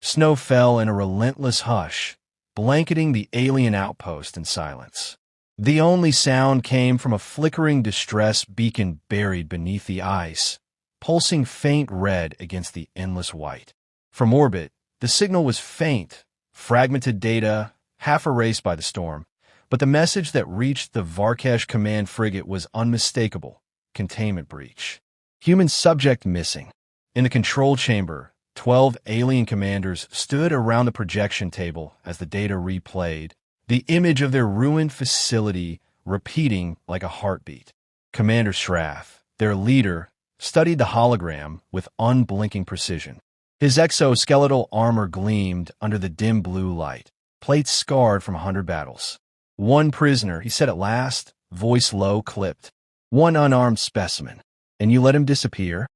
Snow fell in a relentless hush, blanketing the alien outpost in silence. The only sound came from a flickering distress beacon buried beneath the ice, pulsing faint red against the endless white. From orbit, the signal was faint, fragmented data, half erased by the storm, but the message that reached the Varkesh command frigate was unmistakable: containment breach. Human subject missing. In the control chamber, 12 alien commanders stood around the projection table as the data replayed, the image of their ruined facility repeating like a heartbeat. Commander Shrath, their leader, studied the hologram with unblinking precision. His exoskeletal armor gleamed under the dim blue light, plates scarred from 100 battles. One prisoner, he said at last, voice low, clipped. One unarmed specimen. And you let him disappear?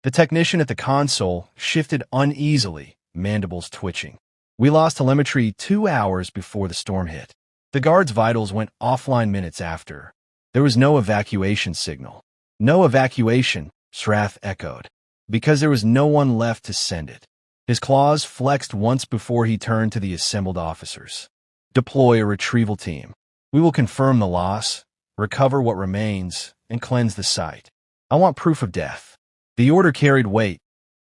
The technician at the console shifted uneasily, mandibles twitching. We lost telemetry 2 hours before the storm hit. The guard's vitals went offline minutes after. There was no evacuation signal. No evacuation, Shrath echoed. Because there was no one left to send it. His claws flexed once before he turned to the assembled officers. Deploy a retrieval team. We will confirm the loss, recover what remains, and cleanse the site. I want proof of death. The order carried weight.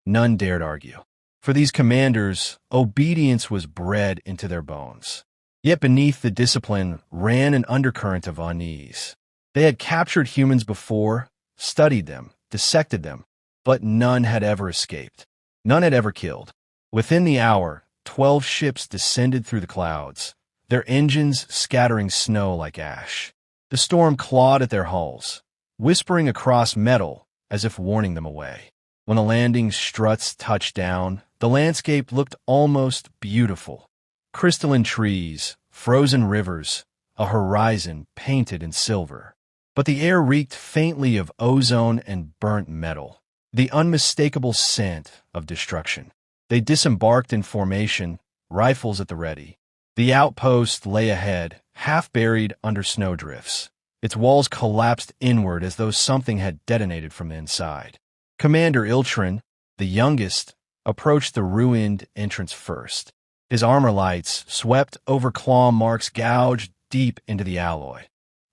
None dared argue. For these commanders, obedience was bred into their bones. Yet beneath the discipline ran an undercurrent of unease. They had captured humans before, studied them, dissected them, but none had ever escaped. None had ever killed. Within the hour, 12 ships descended through the clouds, their engines scattering snow like ash. The storm clawed at their hulls, whispering across metal as if warning them away. When the landing struts touched down, the landscape looked almost beautiful. Crystalline trees, frozen rivers, a horizon painted in silver. But the air reeked faintly of ozone and burnt metal, the unmistakable scent of destruction. They disembarked in formation, rifles at the ready. The outpost lay ahead, half buried under snowdrifts. Its walls collapsed inward as though something had detonated from the inside. Commander Iltrin, the youngest, approached the ruined entrance first. His armor lights swept over claw marks gouged deep into the alloy,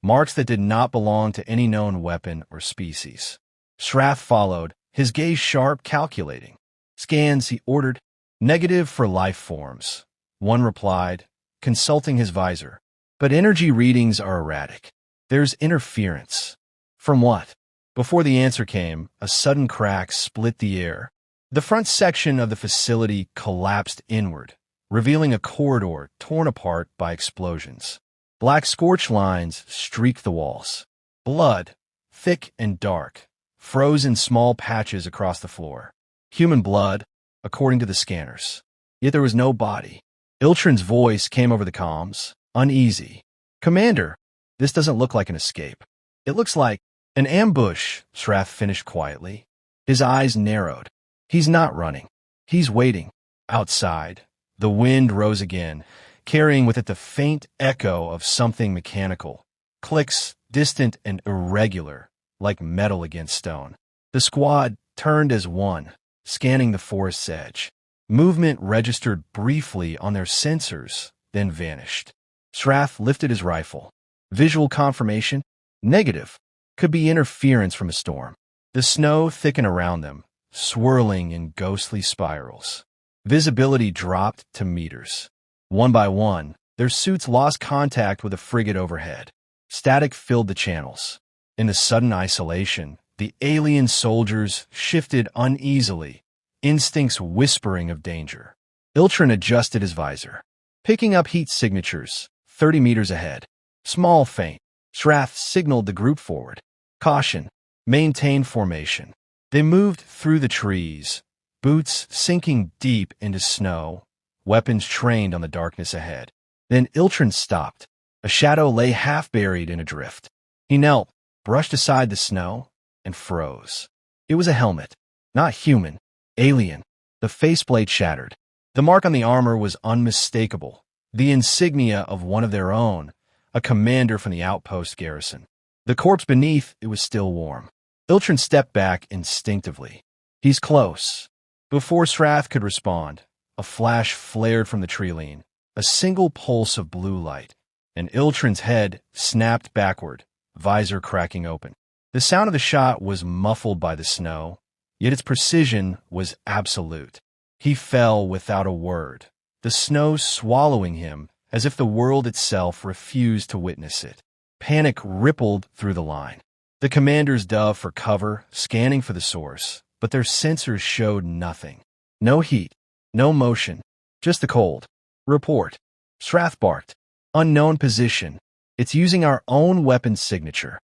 marks that did not belong to any known weapon or species. Shrath followed, his gaze sharp, calculating. Scans, he ordered. Negative for life forms. One replied, consulting his visor. But energy readings are erratic. There's interference. From what? Before the answer came, a sudden crack split the air. The front section of the facility collapsed inward, revealing a corridor torn apart by explosions. Black scorch lines streaked the walls. Blood, thick and dark, froze in small patches across the floor. Human blood, according to the scanners. Yet there was no body. Iltrin's voice came over the comms, uneasy. Commander, this doesn't look like an escape. It looks like an ambush, Shrath finished quietly. His eyes narrowed. He's not running. He's waiting. Outside, the wind rose again, carrying with it the faint echo of something mechanical. Clicks, distant and irregular, like metal against stone. The squad turned as one, scanning the forest's edge. Movement registered briefly on their sensors, then vanished. Shrath lifted his rifle. Visual confirmation? Negative. Could be interference from a storm. The snow thickened around them, swirling in ghostly spirals. Visibility dropped to meters. One by one, their suits lost contact with the frigate overhead. Static filled the channels. In the sudden isolation, the alien soldiers shifted uneasily, instincts whispering of danger. Iltrin adjusted his visor, picking up heat signatures 30 meters ahead. Small faint. Shrath signaled the group forward. Caution. Maintain formation. They moved through the trees, boots sinking deep into snow, weapons trained on the darkness ahead. Then Iltrin stopped. A shadow lay half buried in a drift. He knelt, brushed aside the snow, and froze. It was a helmet. Not human. Alien. The faceplate shattered. The mark on the armor was unmistakable. The insignia of one of their own, a commander from the outpost garrison. The corpse beneath, it was still warm. Iltrin stepped back instinctively. He's close. Before Shrath could respond, A flash flared from the tree line, a single pulse of blue light, and Iltrin's head snapped backward, visor cracking open. The sound of the shot was muffled by the snow, yet its precision was absolute. He fell without a word, the snow swallowing him as if the world itself refused to witness it. Panic rippled through the line. The commanders dove for cover, scanning for the source, but their sensors showed nothing. No heat, no motion, just the cold. Report. Strath barked. Unknown position. It's using our own weapon's signature.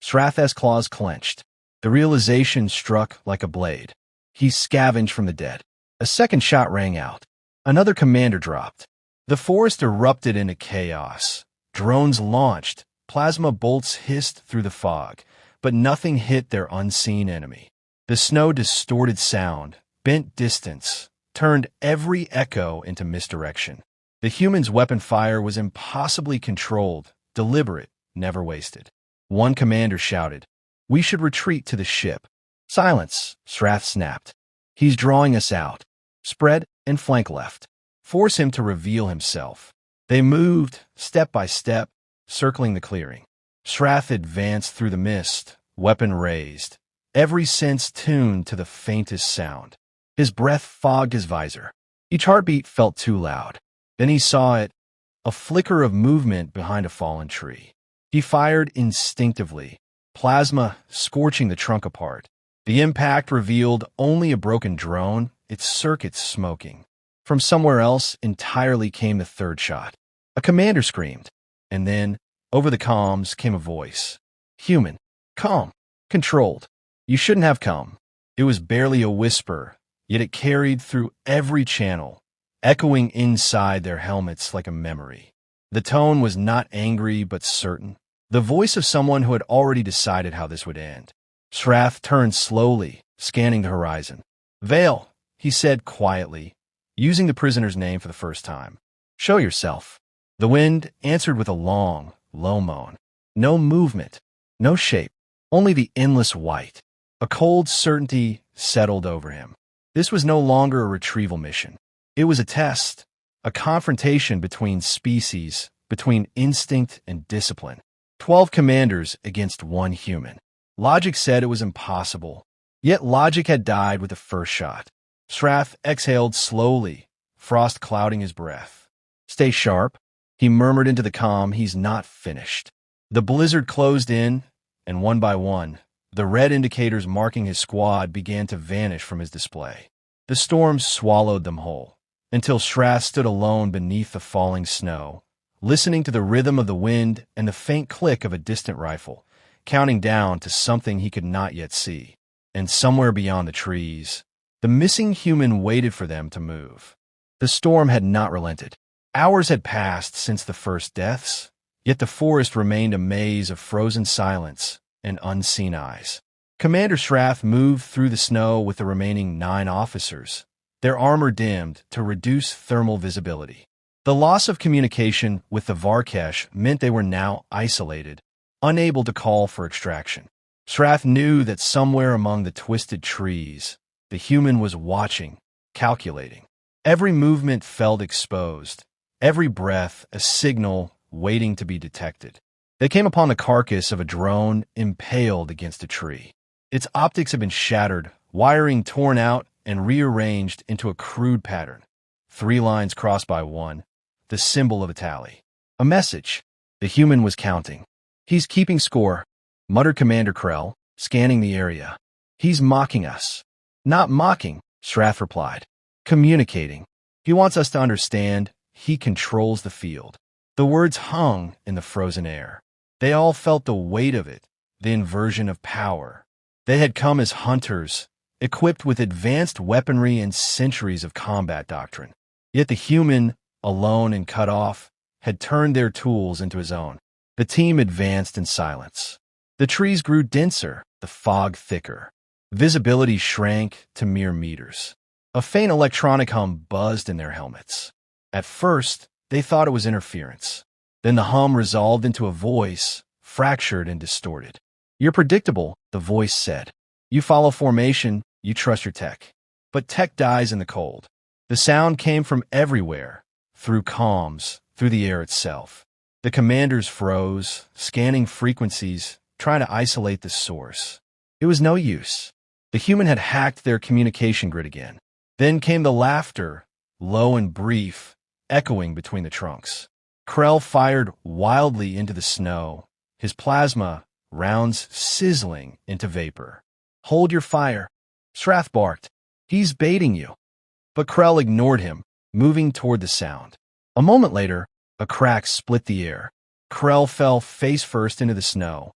Strath's claws clenched. The realization struck like a blade. He scavenged from the dead. A second shot rang out. Another commander dropped. The forest erupted into chaos. Drones launched. Plasma bolts hissed through the fog, but nothing hit their unseen enemy. The snow distorted sound, bent distance, turned every echo into misdirection. The humans' weapon fire was impossibly controlled, deliberate, never wasted. One commander shouted, "We should retreat to the ship." "Silence," Strath snapped. "He's drawing us out. Spread and flank left. Force him to reveal himself." They moved, step by step, circling the clearing. Strath advanced through the mist, weapon raised, every sense tuned to the faintest sound. His breath fogged his visor. Each heartbeat felt too loud. Then he saw it, a flicker of movement behind a fallen tree. He fired instinctively, plasma scorching the trunk apart. The impact revealed only a broken drone, its circuits smoking. From somewhere else entirely came the third shot. A commander screamed, and then, over the comms, came a voice. "Human. Calm. Controlled. You shouldn't have come." It was barely a whisper, yet it carried through every channel, echoing inside their helmets like a memory. The tone was not angry but certain, the voice of someone who had already decided how this would end. Strath turned slowly, scanning the horizon. "Vale," he said quietly, using the prisoner's name for the first time. "Show yourself." The wind answered with a long, low moan. No movement, no shape, only the endless white. A cold certainty settled over him. This was no longer a retrieval mission. It was a test, a confrontation between species, between instinct and discipline. 12 commanders against one human. Logic said it was impossible, yet logic had died with the first shot. Strath exhaled slowly, frost clouding his breath. "Stay sharp," he murmured into the comm. "He's not finished." The blizzard closed in, and one by one, the red indicators marking his squad began to vanish from his display. The storm swallowed them whole, until Strath stood alone beneath the falling snow, listening to the rhythm of the wind and the faint click of a distant rifle, counting down to something he could not yet see. And somewhere beyond the trees, the missing human waited for them to move. The storm had not relented. Hours had passed since the first deaths, yet the forest remained a maze of frozen silence and unseen eyes. Commander Strath moved through the snow with the remaining 9 officers, their armor dimmed to reduce thermal visibility. The loss of communication with the Varkesh meant they were now isolated, unable to call for extraction. Strath knew that somewhere among the twisted trees, the human was watching, calculating. Every movement felt exposed, every breath a signal waiting to be detected. They came upon the carcass of a drone impaled against a tree. Its optics had been shattered, wiring torn out and rearranged into a crude pattern. 3 lines crossed by 1, the symbol of a tally. A message. The human was counting. "He's keeping score," muttered Commander Krell, scanning the area. "He's mocking us." "Not mocking," Strath replied. "Communicating. He wants us to understand he controls the field." The words hung in the frozen air. They all felt the weight of it, the inversion of power. They had come as hunters, equipped with advanced weaponry and centuries of combat doctrine. Yet the human, alone and cut off, had turned their tools into his own. The team advanced in silence. The trees grew denser, the fog thicker. Visibility shrank to mere meters. A faint electronic hum buzzed in their helmets. At first, they thought it was interference. Then the hum resolved into a voice, fractured and distorted. "You're predictable," the voice said. "You follow formation, you trust your tech. But tech dies in the cold. The sound came from everywhere, through comms, through the air itself. The commanders froze, scanning frequencies, trying to isolate the source. It was no use. The human had hacked their communication grid again. Then came the laughter, low and brief, echoing between the trunks. Krell fired wildly into the snow, his plasma rounds sizzling into vapor. "Hold your fire," Shrath barked. "He's baiting you." But Krell ignored him, moving toward the sound. A moment later, a crack split the air. Krell fell face first into the snow,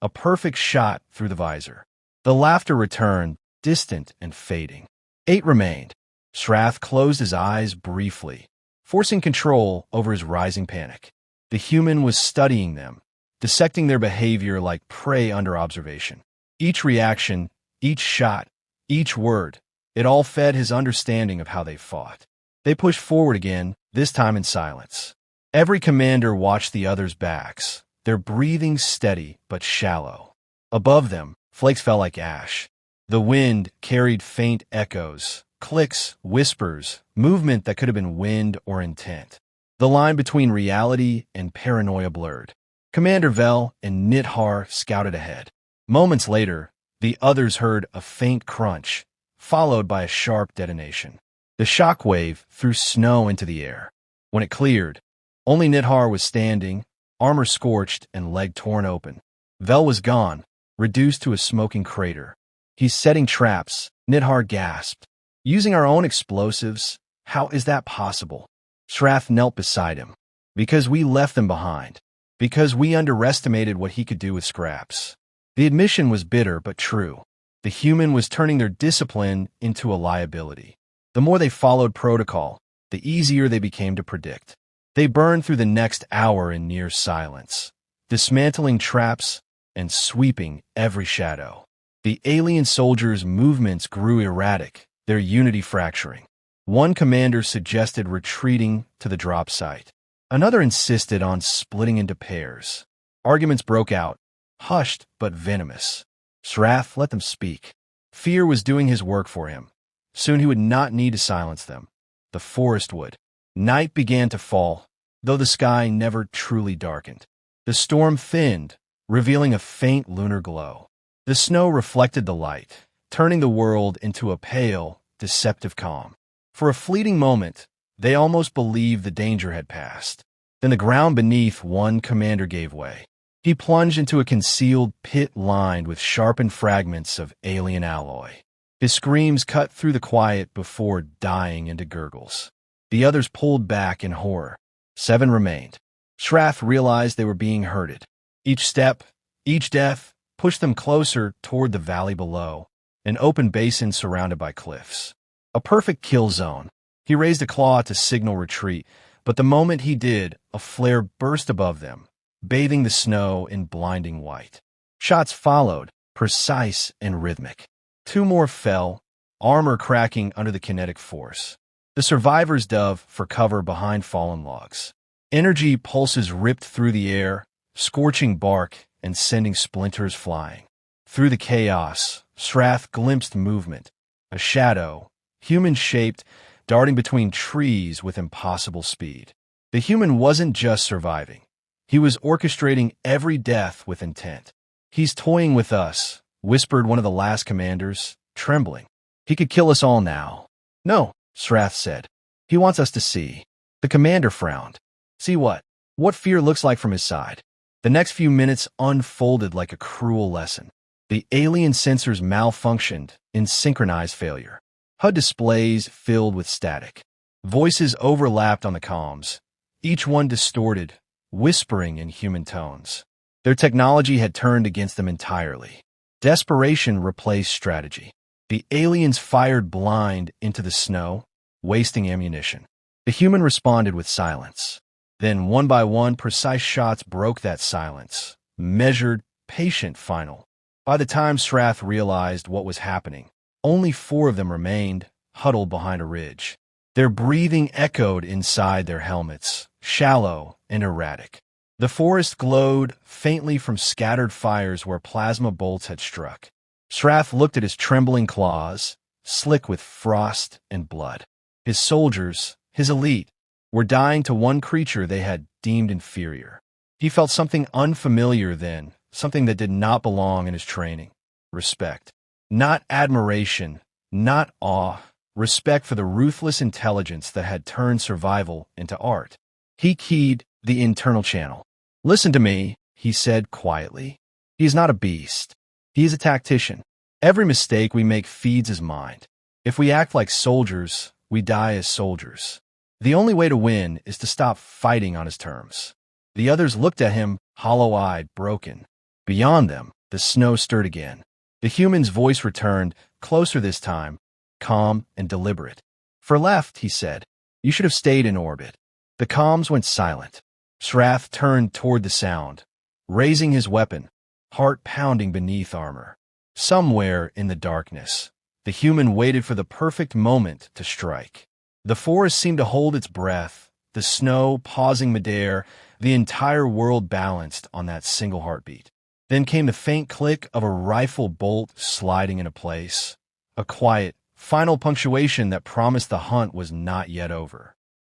a perfect shot through the visor. The laughter returned, distant and fading. 8 remained. Shrath closed his eyes briefly, forcing control over his rising panic. The human was studying them, dissecting their behavior like prey under observation. Each reaction, each shot, each word, it all fed his understanding of how they fought. They pushed forward again, this time in silence. Every commander watched the others' backs, their breathing steady but shallow. Above them, flakes fell like ash. The wind carried faint echoes, clicks, whispers, movement that could have been wind or intent. The line between reality and paranoia blurred. Commander Vel and Nithar scouted ahead. Moments later, the others heard a faint crunch, followed by a sharp detonation. The shockwave threw snow into the air. When it cleared, only Nithar was standing, armor scorched and leg torn open. Vel was gone, reduced to a smoking crater. "He's setting traps," Nithar gasped. "Using our own explosives? How is that possible?" Shrath knelt beside him. "Because we left them behind. Because we underestimated what he could do with scraps." The admission was bitter but true. The human was turning their discipline into a liability. The more they followed protocol, the easier they became to predict. They burned through the next hour in near silence, dismantling traps and sweeping every shadow. The alien soldiers' movements grew erratic, their unity fracturing. One commander suggested retreating to the drop site. Another insisted on splitting into pairs. Arguments broke out, hushed but venomous. Shrath let them speak. Fear was doing his work for him. Soon he would not need to silence them. The forest would. Night began to fall, though the sky never truly darkened. The storm thinned, revealing a faint lunar glow. The snow reflected the light, turning the world into a pale, deceptive calm. For a fleeting moment, they almost believed the danger had passed. Then the ground beneath one commander gave way. He plunged into a concealed pit lined with sharpened fragments of alien alloy. His screams cut through the quiet before dying into gurgles. The others pulled back in horror. 7 remained. Shrath realized they were being herded. Each step, each death, pushed them closer toward the valley below, an open basin surrounded by cliffs. A perfect kill zone. He raised a claw to signal retreat, but the moment he did, a flare burst above them, bathing the snow in blinding white. Shots followed, precise and rhythmic. 2 more fell, armor cracking under the kinetic force. The survivors dove for cover behind fallen logs. Energy pulses ripped through the air, scorching bark and sending splinters flying. Through the chaos, Shrath glimpsed movement, a shadow, human-shaped, darting between trees with impossible speed. The human wasn't just surviving. He was orchestrating every death with intent. "He's toying with us," whispered one of the last commanders, trembling. "He could kill us all now." "No," Shrath said. "He wants us to see." The commander frowned. "See what?" "What fear looks like from his side." The next few minutes unfolded like a cruel lesson. The alien sensors malfunctioned in synchronized failure. HUD displays filled with static. Voices overlapped on the comms, each one distorted, whispering in human tones. Their technology had turned against them entirely. Desperation replaced strategy. The aliens fired blind into the snow, wasting ammunition. The human responded with silence. Then, one by one, precise shots broke that silence. Measured, patient, final. By the time Shrath realized what was happening, only 4 of them remained, huddled behind a ridge. Their breathing echoed inside their helmets, shallow and erratic. The forest glowed faintly from scattered fires where plasma bolts had struck. Shrath looked at his trembling claws, slick with frost and blood. His soldiers, his elite, were dying to one creature they had deemed inferior. He felt something unfamiliar then, something that did not belong in his training. Respect. Not admiration, not awe. Respect for the ruthless intelligence that had turned survival into art. He keyed the internal channel. "Listen to me," he said quietly. "He is not a beast. He is a tactician. Every mistake we make feeds his mind. If we act like soldiers, we die as soldiers. The only way to win is to stop fighting on his terms." The others looked at him, hollow-eyed, broken. Beyond them, the snow stirred again. The human's voice returned, closer this time, calm and deliberate. "For left," he said. "You should have stayed in orbit." The comms went silent. Srath turned toward the sound, raising his weapon, heart pounding beneath armor. Somewhere in the darkness, the human waited for the perfect moment to strike. The forest seemed to hold its breath, the snow pausing midair, the entire world balanced on that single heartbeat. Then came the faint click of a rifle bolt sliding into place, a quiet, final punctuation that promised the hunt was not yet over.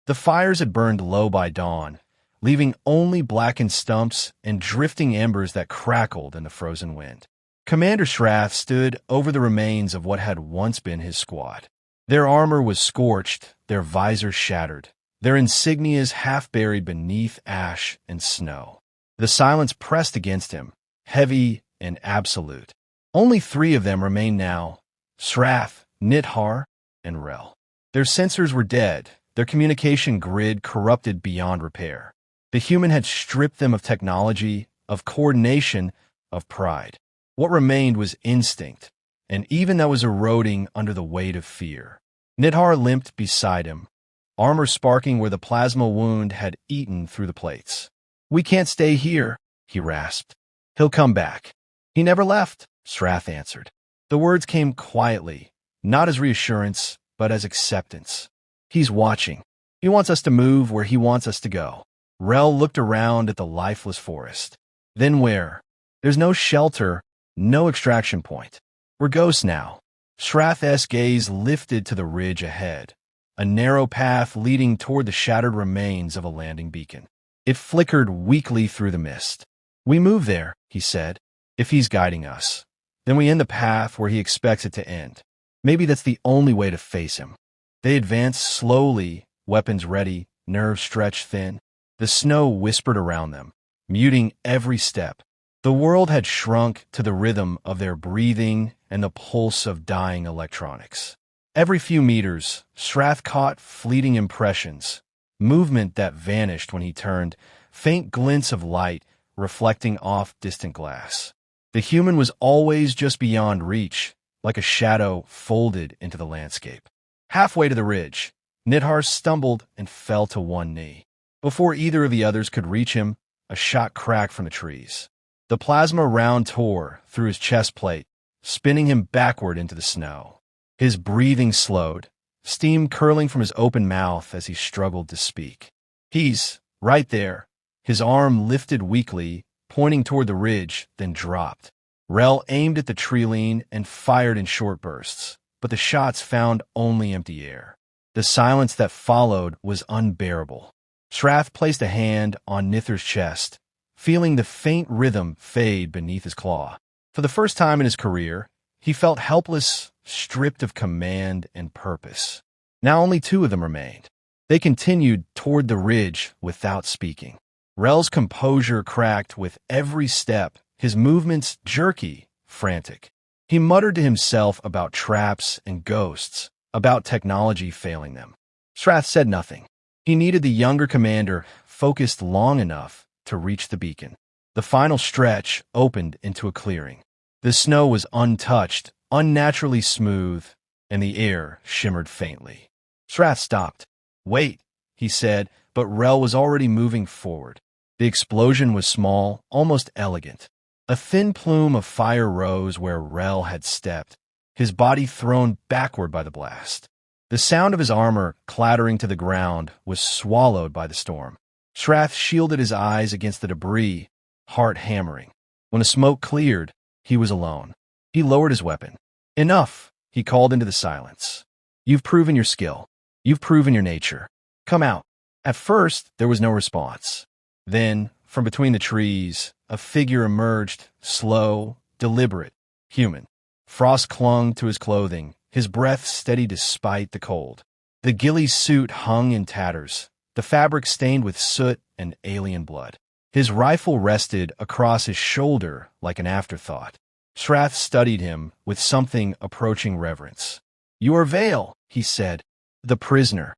The fires had burned low by dawn, leaving only blackened stumps and drifting embers that crackled in the frozen wind. Commander Srath stood over the remains of what had once been his squad. Their armor was scorched, their visors shattered, their insignias half buried beneath ash and snow. The silence pressed against him, heavy and absolute. Only 3 of them remained now: Srath, Nithar, and Rel. Their sensors were dead, their communication grid corrupted beyond repair. The human had stripped them of technology, of coordination, of pride. What remained was instinct, and even that was eroding under the weight of fear. Nithar limped beside him, armor sparking where the plasma wound had eaten through the plates. "We can't stay here," he rasped. "He'll come back." "He never left," Srath answered. The words came quietly, not as reassurance, but as acceptance. "He's watching. He wants us to move where he wants us to go." Rel looked around at the lifeless forest. "Then where? There's no shelter, no extraction point. We're ghosts now." Srath's gaze lifted to the ridge ahead, a narrow path leading toward the shattered remains of a landing beacon. It flickered weakly through the mist. "We move there," he said. "If he's guiding us, then we end the path where he expects it to end. Maybe that's the only way to face him." They advanced slowly, weapons ready, nerves stretched thin. The snow whispered around them, muting every step. The world had shrunk to the rhythm of their breathing and the pulse of dying electronics. Every few meters, Srath caught fleeting impressions, movement that vanished when he turned, faint glints of light reflecting off distant glass. The human was always just beyond reach, like a shadow folded into the landscape. Halfway to the ridge, Nithar stumbled and fell to one knee. Before either of the others could reach him, a shot cracked from the trees. The plasma round tore through his chest plate, spinning him backward into the snow. His breathing slowed, steam curling from his open mouth as he struggled to speak. "He's right there." His arm lifted weakly, pointing toward the ridge, then dropped. Rel aimed at the treeline and fired in short bursts, but the shots found only empty air. The silence that followed was unbearable. Srath placed a hand on Nithar's chest, feeling the faint rhythm fade beneath his claw. For the first time in his career, he felt helpless, stripped of command and purpose. Now only 2 of them remained. They continued toward the ridge without speaking. Rel's composure cracked with every step, his movements jerky, frantic. He muttered to himself about traps and ghosts, about technology failing them. Srath said nothing. He needed the younger commander focused long enough to reach the beacon. The final stretch opened into a clearing. The snow was untouched, unnaturally smooth, and the air shimmered faintly. Srath stopped. "Wait," he said, but Rel was already moving forward. The explosion was small, almost elegant. A thin plume of fire rose where Rel had stepped, his body thrown backward by the blast. The sound of his armor clattering to the ground was swallowed by the storm. Srath shielded his eyes against the debris, heart hammering. When the smoke cleared, he was alone. He lowered his weapon. "Enough," he called into the silence. "You've proven your skill. You've proven your nature. Come out." At first, there was no response. Then, from between the trees, a figure emerged, slow, deliberate, human. Frost clung to his clothing, his breath steady despite the cold. The ghillie suit hung in tatters, the fabric stained with soot and alien blood. His rifle rested across his shoulder like an afterthought. Shrath studied him with something approaching reverence. "You are Vale," he said. "The prisoner."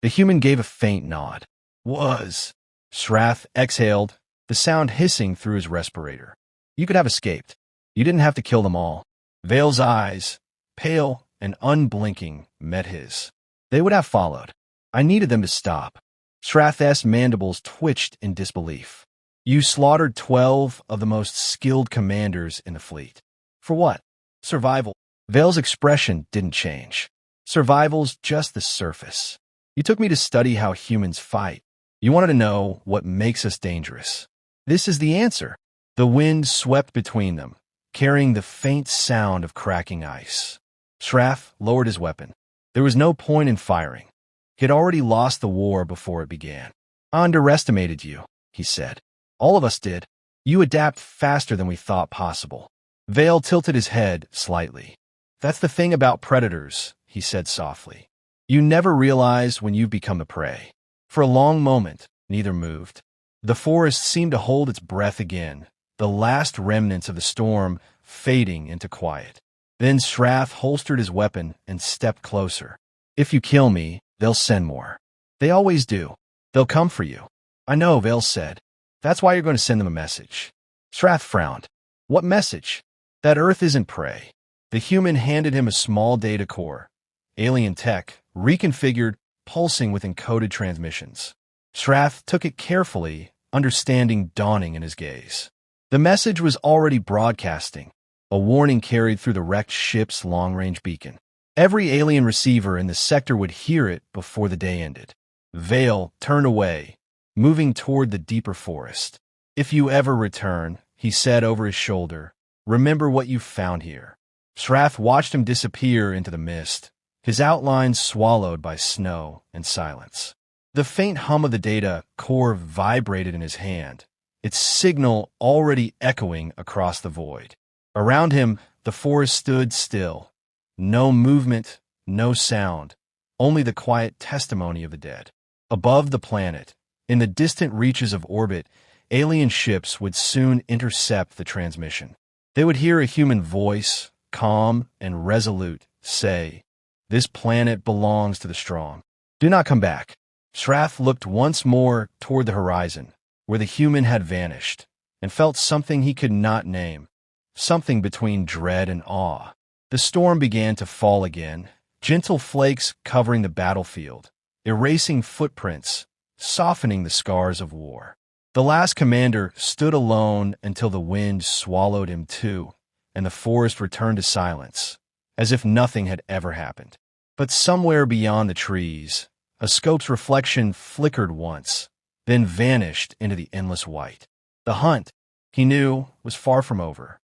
The human gave a faint nod. "Was." Shrath exhaled, the sound hissing through his respirator. "You could have escaped. You didn't have to kill them all." Vale's eyes, pale and unblinking, met his. "They would have followed. I needed them to stop." Shrath's mandibles twitched in disbelief. "You slaughtered 12 of the most skilled commanders in the fleet. For what? Survival." Vale's expression didn't change. "Survival's just the surface. You took me to study how humans fight. You wanted to know what makes us dangerous. This is the answer." The wind swept between them, carrying the faint sound of cracking ice. Shrath lowered his weapon. There was no point in firing. He had already lost the war before it began. "I underestimated you," he said. "All of us did. You adapt faster than we thought possible." Vale tilted his head slightly. "That's the thing about predators," he said softly. "You never realize when you've become the prey." For a long moment, neither moved. The forest seemed to hold its breath again, the last remnants of the storm fading into quiet. Then Shrath holstered his weapon and stepped closer. "If you kill me, they'll send more. They always do. They'll come for you." "I know," Vale said. "That's why you're going to send them a message." Shrath frowned. "What message?" "That Earth isn't prey." The human handed him a small data core. Alien tech, reconfigured, pulsing with encoded transmissions. Shrath took it carefully, understanding dawning in his gaze. The message was already broadcasting, a warning carried through the wrecked ship's long-range beacon. Every alien receiver in the sector would hear it before the day ended. Vale turned away, moving toward the deeper forest. "If you ever return," he said over his shoulder, "remember what you found here." Shrath watched him disappear into the mist, his outlines swallowed by snow and silence. The faint hum of the data core vibrated in his hand, its signal already echoing across the void. Around him, the forest stood still. No movement, no sound, only the quiet testimony of the dead. Above the planet, in the distant reaches of orbit, alien ships would soon intercept the transmission. They would hear a human voice, calm and resolute, say, "This planet belongs to the strong. Do not come back." Shrath looked once more toward the horizon, where the human had vanished, and felt something he could not name, something between dread and awe. The storm began to fall again, gentle flakes covering the battlefield, erasing footprints, softening the scars of war. The last commander stood alone until the wind swallowed him too, and the forest returned to silence, as if nothing had ever happened. But somewhere beyond the trees, a scope's reflection flickered once, then vanished into the endless white. The hunt, he knew, was far from over.